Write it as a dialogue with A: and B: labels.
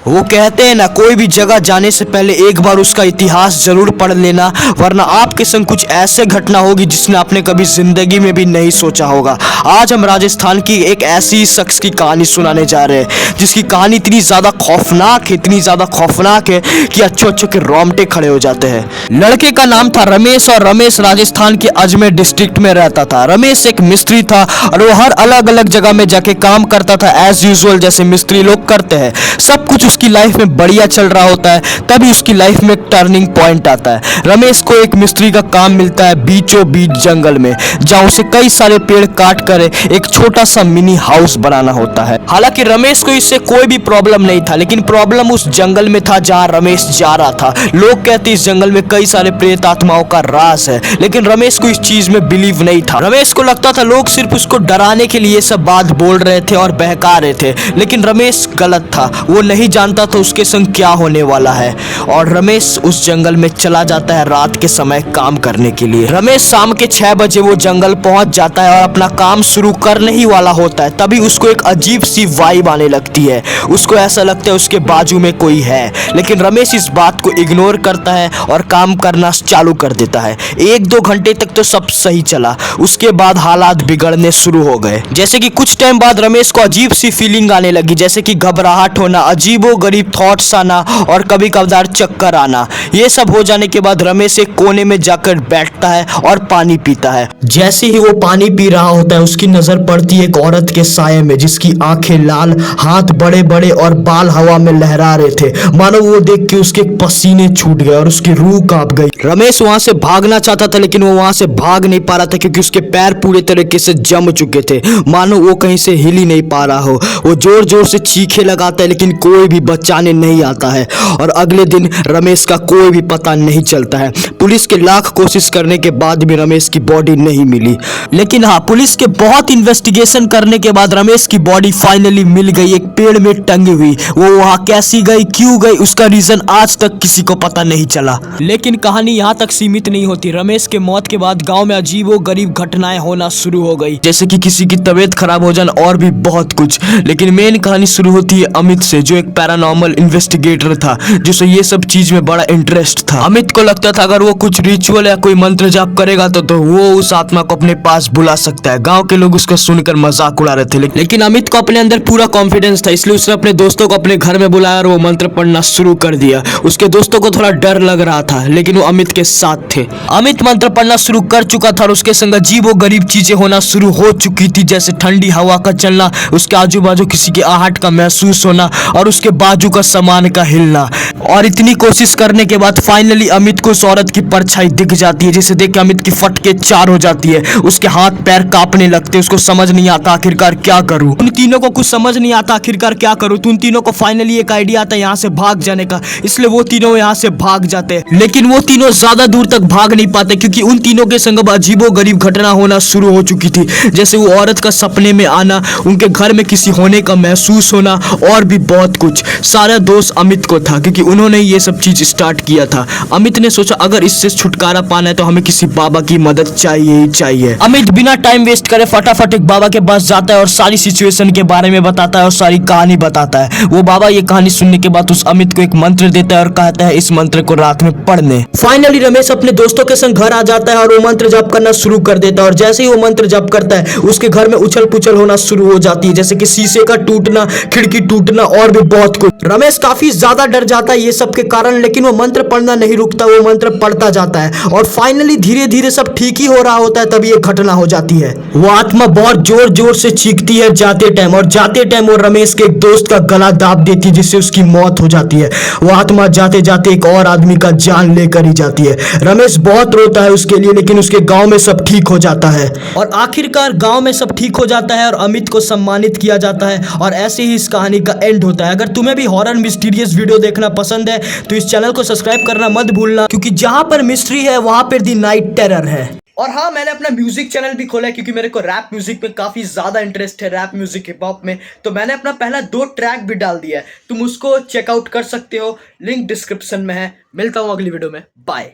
A: वो कहते हैं ना, कोई भी जगह जाने से पहले एक बार उसका इतिहास जरूर पढ़ लेना, वरना आपके संग कुछ ऐसे घटना होगी जिसने आपने कभी जिंदगी में भी नहीं सोचा होगा। आज हम राजस्थान की एक ऐसी शख्स की कहानी सुनाने जा रहे हैं जिसकी कहानी इतनी ज़्यादा खौफनाक है, इतनी ज़्यादा खौफनाक है कि अच्छे अच्छे के रोंगटे खड़े हो जाते हैं। लड़के का नाम था रमेश और रमेश राजस्थान के अजमेर डिस्ट्रिक्ट में रहता था। रमेश एक मिस्त्री था और वो हर अलग अलग जगह में जाके काम करता था एज यूजुअल, जैसे मिस्त्री लोग करते हैं। सब कुछ उसकी लाइफ में बढ़िया चल रहा होता है, तभी उसकी लाइफ में एक टर्निंग पॉइंट आता है। रमेश को एक मिस्त्री का काम मिलता है बीचों बीच जंगल में, जहाँ उसे कई सारे पेड़ काट कर एक छोटा सा मिनी हाउस बनाना होता है। हालांकि रमेश को इससे कोई भी प्रॉब्लम नहीं था, लेकिन प्रॉब्लम उस जंगल में था जहाँ रमेश जा रहा था। लोग कहते इस जंगल में कई सारे प्रेत आत्माओं का राज है, लेकिन रमेश को इस चीज में बिलीव नहीं था। रमेश को लगता था लोग सिर्फ उसको डराने के लिए सब बात बोल रहे थे और बहका रहे थे, लेकिन रमेश गलत था। वो नहीं जानता था उसके संग क्या होने वाला है। और रमेश उस जंगल में चला जाता है रात के समय काम करने के लिए। रमेश शाम के 6 बजे वो जंगल पहुंच जाता है और अपना काम शुरू करने ही वाला होता है, तभी उसको एक अजीब सी वाइब आने लगती है। उसको ऐसा लगता है उसके बाजू में कोई है, लेकिन रमेश इस बात को इग्नोर करता है और काम करना चालू कर देता है। 1-2 घंटे तक तो सब सही चला, उसके बाद हालात बिगड़ने शुरू हो गए। जैसे कि कुछ टाइम बाद रमेश को अजीब सी फीलिंग आने लगी, जैसे कि घबराहट होना, अजीबो गरीब थॉट्स आना और कभी कभार चक्कर आना। ये सब हो जाने के बाद रमेश एक कोने में जाकर बैठता है और पानी पीता है। जैसे ही वो पानी पी रहा होता है, उसकी नजर पड़ती है एक औरत के साये में, जिसकी आंखें लाल, हाथ बड़े बड़े और बाल हवा में लहरा रहे थे। मानो वो देख के उसके पसीने छूट गए और उसकी रूह कांप गई। रमेश वहां से भागना चाहता था, लेकिन वो वहां से भाग नहीं पा रहा था क्योंकि उसके पैर पूरे तरीके से जम चुके थे, मानो वो कहीं से हिल ही नहीं पा रहा हो। वो जोर जोर से चीखे लगाता है, लेकिन कोई भी बचाने नहीं आता है। और अगले दिन रमेश का कोई भी पता नहीं चलता है। पुलिस के लाख कोशिश करने के बाद भी रमेश की बॉडी नहीं मिली, लेकिन हाँ, पुलिस के बहुत इन्वेस्टिगेशन करने के बाद रमेश की बॉडी फाइनली मिल गई, एक पेड़ में टंगी हुई। वो वहां कैसी गई, क्यों गई, उसका रीजन आज तक किसी को पता नहीं चला। लेकिन कहानी यहाँ तक सीमित नहीं होती। रमेश के मौत के बाद गांव में अजीबो गरीब घटनाएं होना शुरू हो गई, जैसे कि किसी की तबीयत खराब हो जाना और भी बहुत कुछ। लेकिन मेन कहानी शुरू होती है अमित से, जो एक पैरानॉर्मल इन्वेस्टिगेटर था, जिसे ये सब चीज में बड़ा इंटरेस्ट था। अमित को लगता था अगर वो कुछ रिचुअल या कोई मंत्र जाप करेगा तो वो उस आत्मा को अपने पास बुला सकता है। गांव के लोग उसका सुनकर मजाक उड़ा रहे थे, लेकिन अमित को अपने अंदर पूरा कॉन्फिडेंस था, इसलिए उसने अपने दोस्तों को अपने घर में बुलाया और वो मंत्र पढ़ना शुरू कर दिया। उसके दोस्तों को थोड़ा डर लग रहा था, लेकिन वो अमित के साथ थे। अमित मंत्र पढ़ना शुरू कर चुका था और उसके संग अजीबो गरीब चीजें होना शुरू हो चुकी थी, जैसे ठंडी हवा का चलना, उसके आजू बाजू किसी की आहट का महसूस होना और उसके बाजू का सामान का हिलना। और इतनी कोशिश करने के बाद फाइनली अमित को उस औरत की परछाई दिख जाती है, जिसे देख के अमित की फटके 4 हो जाती है। उसके हाथ पैर कांपने लगते, उसको समझ नहीं आता आखिरकार क्या करूं। उन तीनों को कुछ समझ नहीं आता आखिरकार क्या करूं। तो उन तीनों को फाइनली एक आइडिया आता है यहाँ से भाग जाने का, इसलिए वो तीनों यहाँ से भाग जाते हैं। लेकिन वो तीनों ज्यादा दूर तक भाग नहीं पाते, क्योंकि उन तीनों के संग अजीबो गरीब घटना होना शुरू हो चुकी थी, जैसे वो औरत का सपने में आना, उनके घर में किसी होने का महसूस होना और भी बहुत कुछ। सारा दोष अमित को था, क्योंकि उन्होंने ये सब चीज स्टार्ट किया था। अमित ने सोचा अगर इससे छुटकारा पाना है तो हमें किसी बाबा की मदद चाहिए ही चाहिए। अमित बिना टाइम वेस्ट करे फटाफट एक बाबा के पास जाता है और सारी सिचुएशन के बारे में बताता है और सारी कहानी बताता है। वो बाबा ये कहानी सुनने के बाद उस अमित को एक मंत्र देता है और कहता है इस मंत्र को रात में पढ़ने। फाइनली रमेश अपने दोस्तों के संग घर आ जाता है और वो मंत्र जाप करना शुरू कर देता है। और जैसे ही वो मंत्र जाप करता है, उसके घर में उछल पुछल होना शुरू हो जाती है, जैसे कि शीशे का टूटना, खिड़की टूटना और भी बहुत कुछ। रमेश काफी ज्यादा डर जाता है ये सब के कारण, लेकिन वो मंत्र पढ़ना नहीं रुकता, वो मंत्र पढ़ता जाता है और फाइनली धीरे धीरे सब ठीक ही हो रहा होता है, तभी एक घटना हो जाती है। वो आत्मा बहुत जोर जोर से चीखती है जाते टाइम, और जाते टाइम वो रमेश के एक दोस्त का गला दाब देती है, जिससे उसकी मौत हो जाती है। वो आत्मा जाते जाते एक और आदमी का जान लेकर ही जाती है। रमेश बहुत रोता है उसके लिए, लेकिन उसके गांव में सब ठीक हो जाता है और आखिरकार गांव में सब ठीक हो जाता है और अमित को सम्मानित किया जाता है। और ऐसे ही इस कहानी का एंड होता है। अगर तुम्हें भी हॉरर मिस्टीरियस वीडियो देखना पसंद है तो इस चैनल को सब्सक्राइब करना मत भूलना, क्योंकि जहां पर मिस्ट्री है वहां पर दी नाइट टेरर है। और हाँ, मैंने अपना म्यूजिक चैनल भी खोला है, क्योंकि मेरे को रैप म्यूजिक में काफी ज्यादा इंटरेस्ट है, रैप म्यूजिक हिप हॉप में। तो मैंने अपना पहला 2 ट्रैक भी डाल दिया है, तुम उसको चेकआउट कर सकते हो, लिंक डिस्क्रिप्शन में है। मिलता हूँ अगली वीडियो में, बाय।